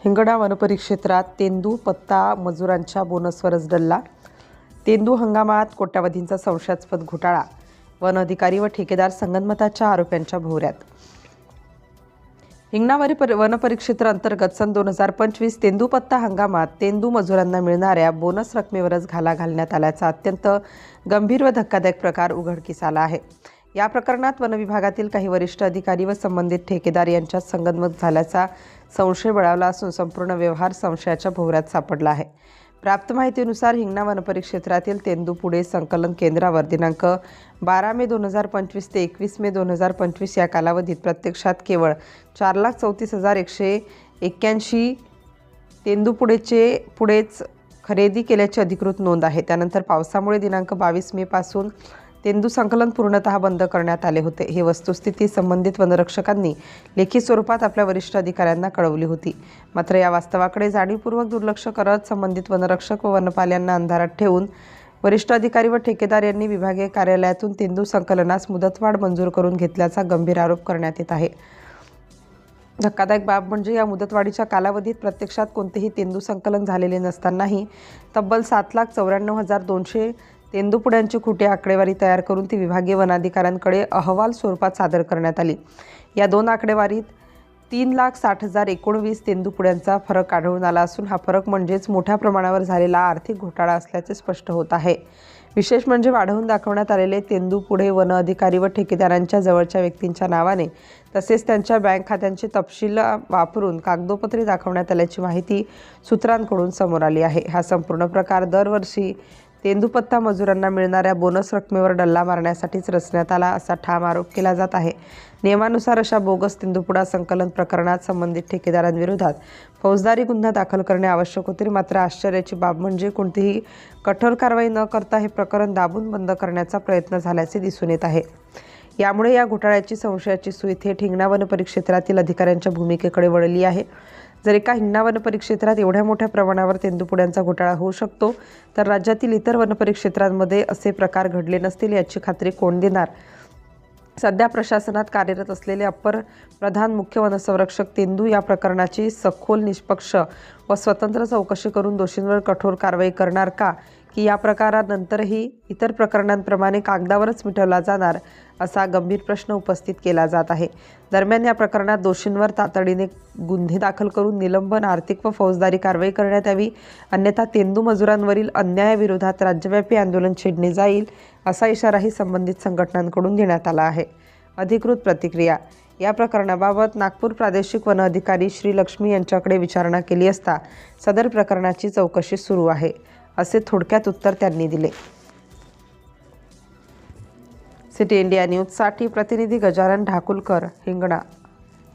हिंगणा वनपरिक्षेत्रात तेंदू पत्ता मजुरांच्या बोनसवरच डल्ला। तेंदू हंगामात कोट्यावधींचा संशयास्पद घोटाळा, वन अधिकारी व ठेकेदार संगनमताच्या आरोपांच्या भोवऱ्यात। हिंगणा वनपरिक्षेत्र अंतर्गत सन 2025 तेंदू पत्ता हंगामात तेंदू मजुरांना मिळणाऱ्या बोनस रकमेवरच घाला घालण्यात आल्याचा अत्यंत गंभीर व धक्कादायक प्रकार उघडकीस आला आहे। या प्रकरणात वन विभागातील काही वरिष्ठ अधिकारी व संबंधित ठेकेदार यांच्यात संगनमत झाल्याचा संशय बळावला असून संपूर्ण व्यवहार संशयाच्या भोवऱ्यात सापडला आहे। प्राप्त माहितीनुसार हिंगणा वनपरिक्षेत्रातील तेंदूपुढे संकलन केंद्रावर दिनांक 12 मे 2025 ते 21 मे 2025 या कालावधीत प्रत्यक्षात केवळ 4,34,181 तेंदूपुढेच खरेदी केल्याची अधिकृत नोंद आहे। त्यानंतर पावसामुळे दिनांक 22 मे पासून तेंदू संकलन पूर्णतः बंद करण्यात आले होते। ही वस्तुस्थिती संबंधित वनरक्षकांनी लेखी स्वरूपात आपल्या वरिष्ठ अधिकाऱ्यांना कळवली होती। मात्र या वास्तवाकडे जाणीवपूर्वक दुर्लक्ष करत संबंधित वनरक्षक व वनपाल्यांना अंधारात ठेवून वरिष्ठ अधिकारी व ठेकेदार यांनी विभागीय कार्यालयातून तेंदू संकलनास मुदतवाढ मंजूर करून घेतल्याचा गंभीर आरोप करण्यात येत आहे। धक्कादायक बाब म्हणजे या मुदतवाढीच्या कालावधीत प्रत्यक्षात कोणतेही तेंदू संकलन झालेले नसतानाही तब्बल 7,94,200 तेंदूपुड्यांची खोटी आकडेवारी तयार करून ती विभागीय वनाधिकाऱ्यांकडे अहवाल स्वरूपात सादर करण्यात आली। या दोन आकडेवारीत 3,60,019 तेंदूपुड्यांचा फरक आढळून आला असून हा फरक म्हणजेच मोठ्या प्रमाणावर झालेला आर्थिक घोटाळा असल्याचे स्पष्ट होत आहे। विशेष म्हणजे वाढवून दाखवण्यात आलेले तेंदूपुढे वन अधिकारी व ठेकेदारांच्या जवळच्या व्यक्तींच्या नावाने तसेच त्यांच्या बँक खात्यांचे तपशील वापरून कागदोपत्री दाखवण्यात आल्याची माहिती सूत्रांकडून समोर आली आहे। हा संपूर्ण प्रकार दरवर्षी तेंदूपत्ता मजुरांना मिळणाऱ्या बोनस रकमेवर डल्ला मारण्यासाठीच रचण्यात आला असा ठाम आरोप केला जात आहे। नियमानुसार अशा बोगस तेंदूपुडा संकलन प्रकरणात संबंधित ठेकेदारांविरोधात फौजदारी गुन्हा दाखल करणे आवश्यक होते। मात्र आश्चर्याची बाब म्हणजे कोणतीही कठोर कारवाई न करता हे प्रकरण दाबून बंद करण्याचा प्रयत्न झाल्याचे दिसून येत आहे। यामुळे या घोटाळ्याची संशयाची सुई थेट हिंगणा वनपरिक्षेत्रातील अधिकाऱ्यांच्या भूमिकेकडे वळली आहे। जर एका हिंगणा वनपरिक्षेत्रात एवढ्या मोठ्या प्रमाणावर तेंदूपुड्यांचा घोटाळा होऊ शकतो तर राज्यातील इतर वनपरिक्षेत्रांमध्ये असे प्रकार घडले नसतील याची खात्री कोण देणार? सध्या प्रशासनात कार्यरत असलेले अप्पर प्रधान मुख्य वनसंरक्षक तेंदू या प्रकरणाची सखोल, निष्पक्ष व स्वतंत्र चौकशी करून दोषींवर कठोर कारवाई करणार का, की या प्रकारानंतरही इतर प्रकरणांप्रमाणे कागदावरच मिटवला जाणार असा गंभीर प्रश्न उपस्थित केला जात आहे। दरम्यान या प्रकरणात दोषींवर तातडीने गुन्हे दाखल करून निलंबन, आर्थिक व फौजदारी कारवाई करण्यात यावी, अन्यथा तेंदू मजुरांवरील अन्यायाविरोधात राज्यव्यापी आंदोलन छेडले जाईल असा इशाराही संबंधित संघटनांकडून देण्यात आला आहे। अधिकृत प्रतिक्रिया या प्रकरणाबाबत नागपूर प्रादेशिक वन अधिकारी श्री लक्ष्मी यांच्याकडे विचारणा केली असता सदर प्रकरणाची चौकशी सुरू आहे असे थोडक्यात उत्तर त्यांनी दिले। सिटी इंडिया न्यूजसाठी प्रतिनिधी गजानन ढाकुलकर, हिंगणा।